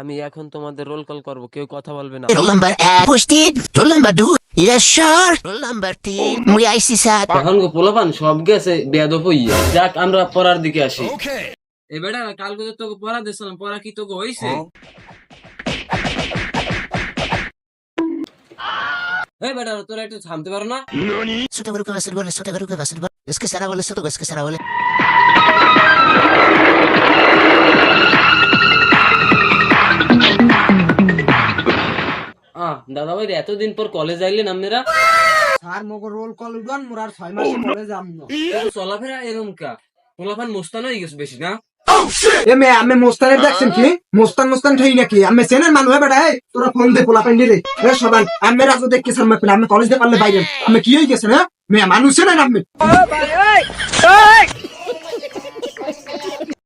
আমি এখন তোমাদের রোল কল করবো, কেউ কথা বলবে না। Roll number 1 posted. Roll number 2. Yes, sir. Roll number 3. Muy icy sad. এখন গো পোলাপান সব গেছে বেয়াদব হইয়া। যাক আমরা পড়ার দিকে আসি। এ বেটা কালকে তো তোকে পড়া দিছিলাম, পড়া কি তোকে হইছে? এই বেটা তোরা একটু থামতে পারো না? Sota garuka va a ser gol. Sota garuka va a ser gol. Es que será gol. Es que será gol. দাদা ভাই এতদিন পর কলেজ আইলেন আপনারা? স্যার মগর রোল কল উড়ান মোর আর 6 মাস পরে যাম না। চলাফেরা এরকম কা পোলাপান মোস্তান হয়ে গেছে বেশি না? এ মে আমি মোস্তানের দেখছেন কি মোস্তান ঠাই নাকি আমি চেনের মানুষ বেটা এই তোরা ফোন দে পোলা পাইনি রে এ সবাই আমি রাজু দেখকে সামনে পেলে আমি কলেজ দে পারলে বাইরে আমি কি হই গেছে না মে মানুষ না আমি